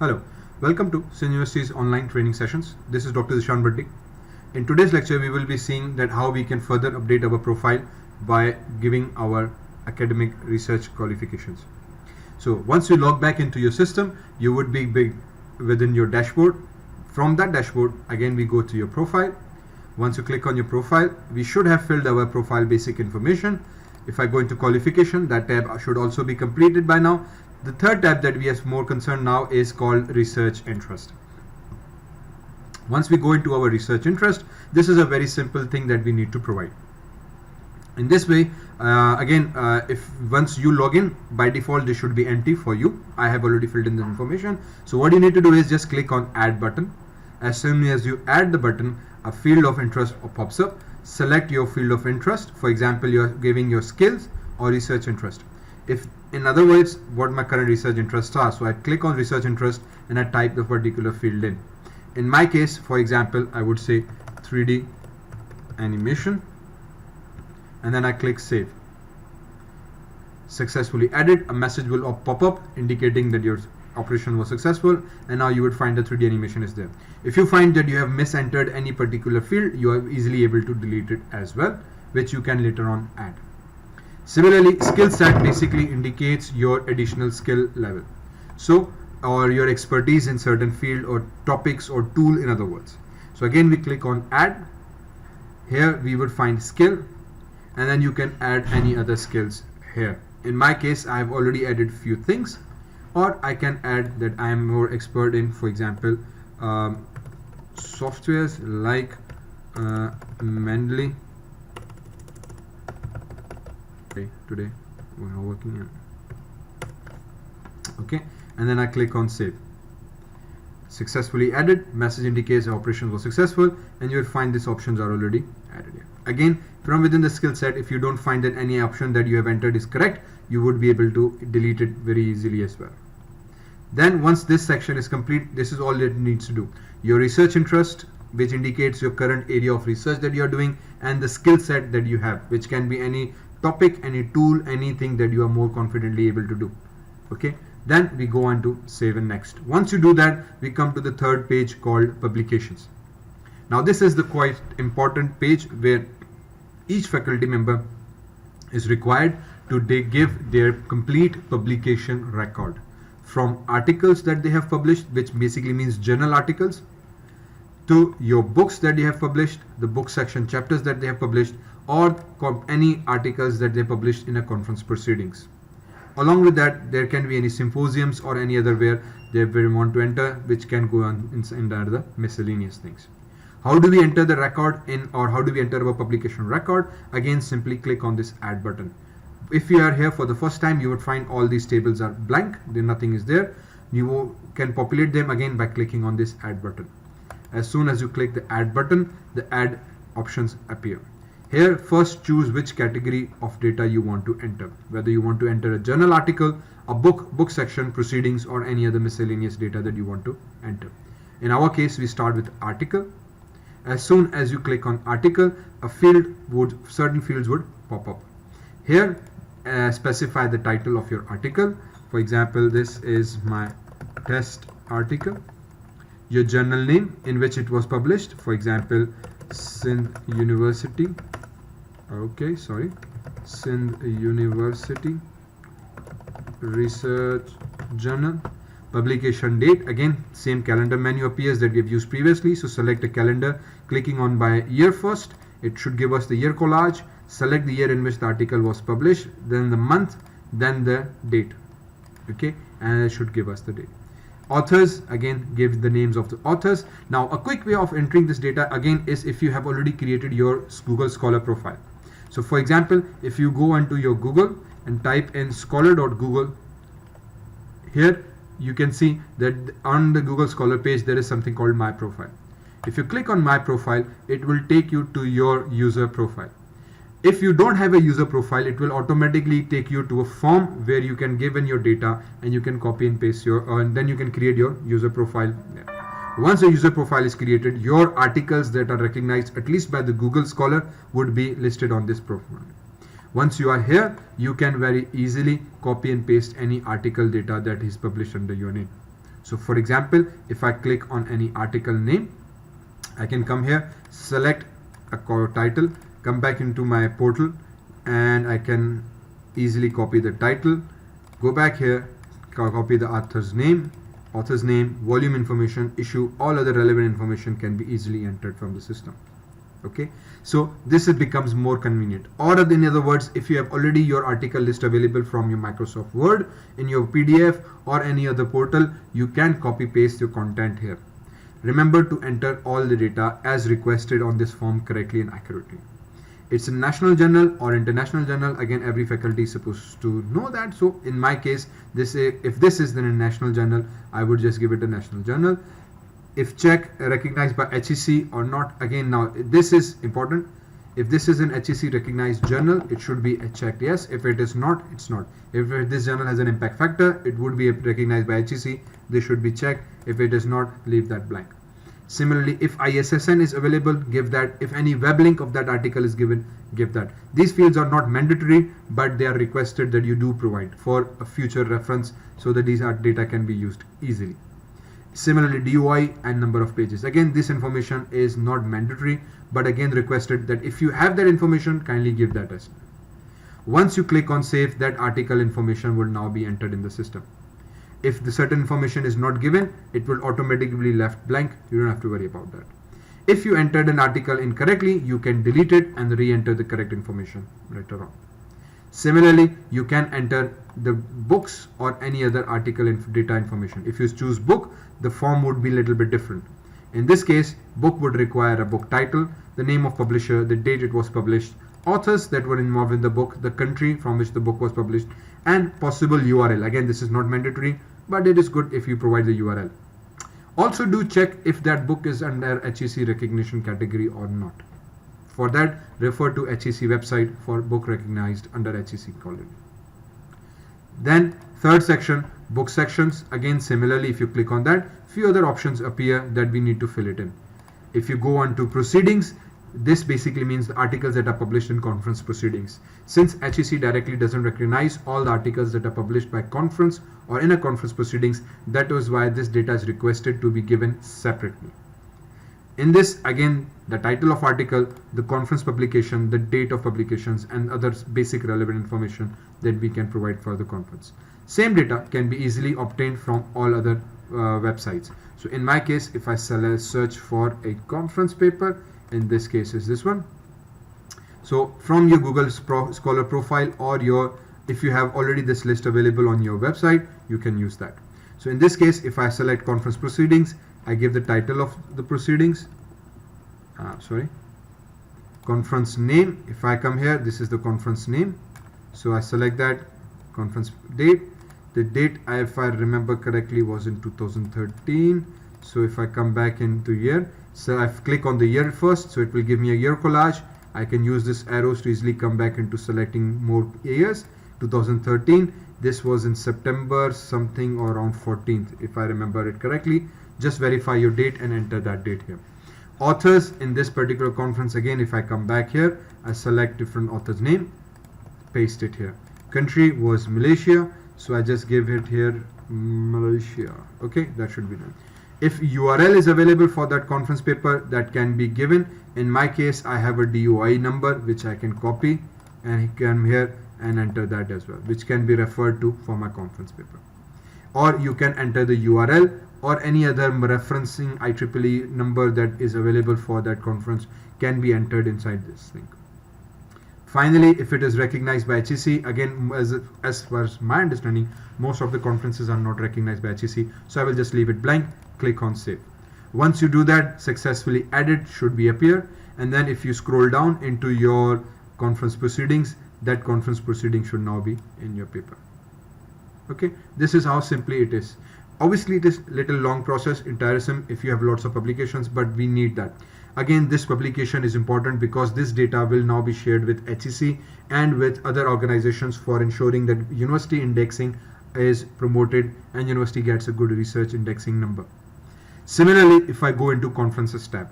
Hello, welcome to Sin University's online training sessions. This is Dr. Zishan Bhatti. In today's lecture, we will be seeing that how we can further update our profile by giving our academic research qualifications. So once you log back into your system, you would be within your dashboard. From that dashboard, again we go to your profile. Once you click on your profile, we should have filled our profile basic information. If I go into qualification, that tab should also be completed by now. The third tab that we are more concerned now is called research interest. Once we go into our research interest, this is a very simple thing that we need to provide. In this way, if once you log in, by default this should be empty for you. I have already filled in the information. So what you need to do is just click on add button. As soon as you add the button, a field of interest pops up. Select your field of interest. For example, you are giving your skills or research interest. If in other words, what my current research interests are. So I click on research interest and I type the particular field in. In my case, for example, I would say 3D animation, and then I click save. Successfully added. A message will pop up indicating that your operation was successful, and now you would find the 3D animation is there. If you find that you have misentered any particular field, you are easily able to delete it as well, which you can later on add. Similarly, skill set basically indicates your additional skill level, or your expertise in certain field or topics or tool, in other words. So again we click on add. Here we would find skill, and then you can add any other skills here. In my case, I have already added few things, or I can add that I am more expert in, for example, softwares like Mendeley. Today we are working on. Okay, and then I click on save. Successfully added. Message indicates the operation was successful, and you will find these options are already added here. Again, from within the skill set, if you don't find that any option that you have entered is correct, you would be able to delete it very easily as well. Then once this section is complete, this is all it needs to do. Your research interest, which indicates your current area of research that you are doing, and the skill set that you have, which can be any topic, any tool, anything that you are more confidently able to do. Okay, then we go on to save and next. Once you do that, we come to the third page called publications. Now this is the quite important page where each faculty member is required to give their complete publication record, from articles that they have published, which basically means journal articles, to your books that they have published, the book section chapters that they have published, or any articles that they published in a conference proceedings. Along with that, there can be any symposiums or any other where they want to enter, which can go on under the miscellaneous things. How do we enter the record in, or how do we enter our publication record? Again, simply click on this add button. If you are here for the first time, you would find all these tables are blank, then nothing is there. You can populate them again by clicking on this add button. As soon as you click the add button, the add options appear. Here, first choose which category of data you want to enter, whether you want to enter a journal article, a book section, proceedings, or any other miscellaneous data that you want to enter. In our case, we start with article. As soon as you click on article, certain fields would pop up. Here, specify the title of your article. For example, this is my test article. Your journal name in which it was published, for example, Sindh University. Sindh University Research Journal. Publication date, again same calendar menu appears that we have used previously. So select a calendar, clicking on by year first. It should give us the year collage. Select the year in which the article was published, then the month, then the date. Okay, and it should give us the date. Authors, again give the names of the authors. Now a quick way of entering this data again is if you have already created your Google Scholar profile. So for example, if you go onto your Google and type in scholar.google, here you can see that on the Google Scholar page there is something called My Profile. If you click on My Profile, it will take you to your user profile. If you don't have a user profile, it will automatically take you to a form where you can give in your data and you can copy and paste and then you can create your user profile there. Once a user profile is created, your articles that are recognized at least by the Google Scholar would be listed on this profile. Once you are here, you can very easily copy and paste any article data that is published under your name. So for example, if I click on any article name, I can come here, select a title, come back into my portal, and I can easily copy the title, go back here, copy the author's name, volume information, issue, all other relevant information can be easily entered from the system. Okay, so this becomes more convenient. Or in other words, if you have already your article list available from your Microsoft Word in your PDF or any other portal, you can copy paste your content here. Remember to enter all the data as requested on this form correctly and accurately. It's a national journal or international journal. Again, every faculty is supposed to know that. So in my case, if this is then a national journal, I would just give it a national journal. If check recognized by HEC or not, again now this is important. If this is an HEC recognized journal, it should be checked yes. If it is not, it's not. If this journal has an impact factor, it would be recognized by HEC. This should be checked. If it is not, leave that blank. Similarly, if ISSN is available, give that. If any web link of that article is given, give that. These fields are not mandatory, but they are requested that you do provide for a future reference so that these data can be used easily. Similarly, DOI and number of pages. Again, this information is not mandatory, but again requested that if you have that information, kindly give that as. Once you click on save, that article information will now be entered in the system. If the certain information is not given, it will automatically left blank. You don't have to worry about that. If you entered an article incorrectly, you can delete it and re-enter the correct information later on. Similarly, you can enter the books or any other article data information. If you choose book, the form would be a little bit different. In this case, book would require a book title, the name of publisher, the date it was published, authors that were involved in the book, the country from which the book was published, and possible URL. Again, this is not mandatory, but it is good if you provide the URL. Also do check if that book is under HEC recognition category or not. For that, refer to HEC website for book recognized under HEC already. Then third section, book sections. Again, similarly, if you click on that, few other options appear that we need to fill it in. If you go on to proceedings, this basically means the articles that are published in conference proceedings. Since HEC directly doesn't recognize all the articles that are published by conference or in a conference proceedings, that was why this data is requested to be given separately. In this, again, the title of article, the conference publication, the date of publications, and other basic relevant information that we can provide for the conference. Same data can be easily obtained from all other websites. So in my case, if I search for a conference paper, in this case is this one. So from your Google Scholar profile or if you have already this list available on your website, you can use that. So in this case, if I select conference proceedings, I give the title of the proceedings, conference name. If I come here, this is the conference name. So I select that, conference date. The date, if I remember correctly, was in 2013. So if I come back into year, so I click on the year first, so it will give me a year collage. I can use this arrows to easily come back into selecting more years. 2013, this was in September something or around 14th, if I remember it correctly. Just verify your date and enter that date here. Authors in this particular conference, again, if I come back here, I select different author's name, paste it here. Country was Malaysia, so I just give it here Malaysia. Okay, that should be done. If URL is available for that conference paper, that can be given. In my case, I have a DOI number which I can copy and come here and enter that as well, which can be referred to for my conference paper. Or you can enter the URL or any other referencing IEEE number that is available for that conference can be entered inside this link. Finally, if it is recognized by HEC, again, as far as my understanding, most of the conferences are not recognized by HEC, so I will just leave it blank, click on save. Once you do that, successfully added should be appear, and then if you scroll down into your conference proceedings, that conference proceeding should now be in your paper. Okay, this is how simply it is. Obviously, it is little long process, tiresome if you have lots of publications, but we need that. Again, this publication is important because this data will now be shared with HEC and with other organizations for ensuring that university indexing is promoted and university gets a good research indexing number. Similarly, if I go into conferences tab,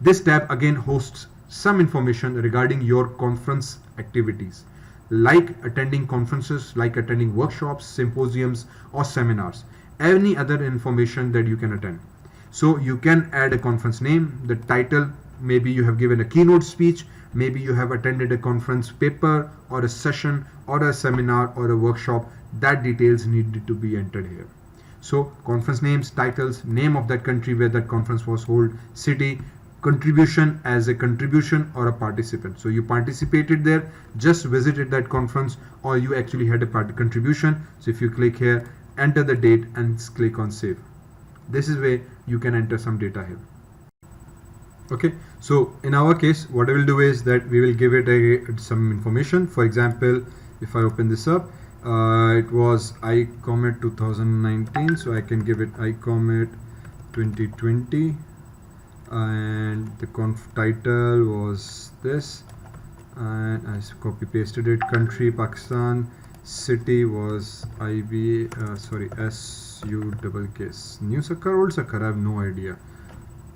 this tab again hosts some information regarding your conference activities, like attending conferences, like attending workshops, symposiums, or seminars. any other information that you can attend. So you can add a conference name, the title, maybe you have given a keynote speech, maybe you have attended a conference paper or a session or a seminar or a workshop. That details needed to be entered here. So conference names, titles, name of that country where that conference was held, city, contribution as a contribution or a participant. So you participated there, just visited that conference, or you actually had a contribution. So if you click here, enter the date and click on save. This is where you can enter some data here. Okay, so in our case, what I will do is that we will give it some information. For example, if I open this up, it was ICOMET 2019, so I can give it ICOMET 2020, and the title was this, and I copy pasted it. Country Pakistan, city was SU New Sakkar, Old Sakkar, I have no idea.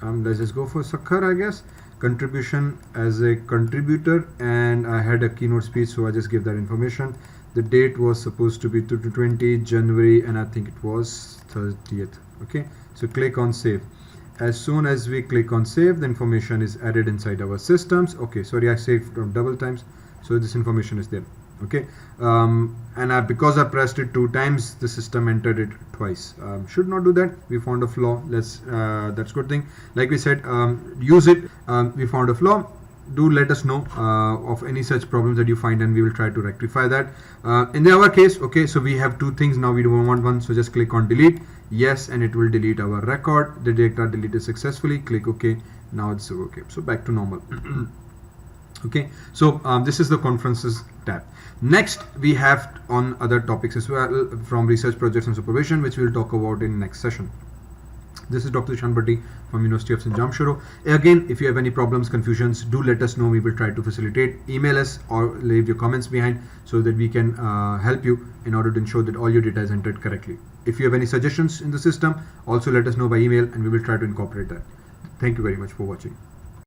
Let's just go for Sakkar, I guess. Contribution as a contributor, and I had a keynote speech, so I just gave that information. The date was supposed to be 20 January, and I think it was 30th. Okay, so click on save. As soon as we click on save, the information is added inside our systems. Okay, sorry, I saved double times, so this information is there. Okay, and because I pressed it 2 times, the system entered it twice. Should not do that. We found a flaw. That's good thing. Like we said, use it. We found a flaw. Do let us know of any such problems that you find, and we will try to rectify that. In our case, okay, so we have 2 things now. We don't want one, so just click on delete. Yes, and it will delete our record. The data deleted successfully. Click OK. Now it's okay. So back to normal. Okay, so this is the conferences tab. Next, we have on other topics as well from research projects and supervision, which we'll talk about in next session. This is Dr. Ishan Bhatti from University of St. Jamshoro. Again, if you have any problems, confusions, do let us know. We will try to facilitate. Email us or leave your comments behind so that we can help you in order to ensure that all your data is entered correctly. If you have any suggestions in the system, also let us know by email, and we will try to incorporate that. Thank you very much for watching.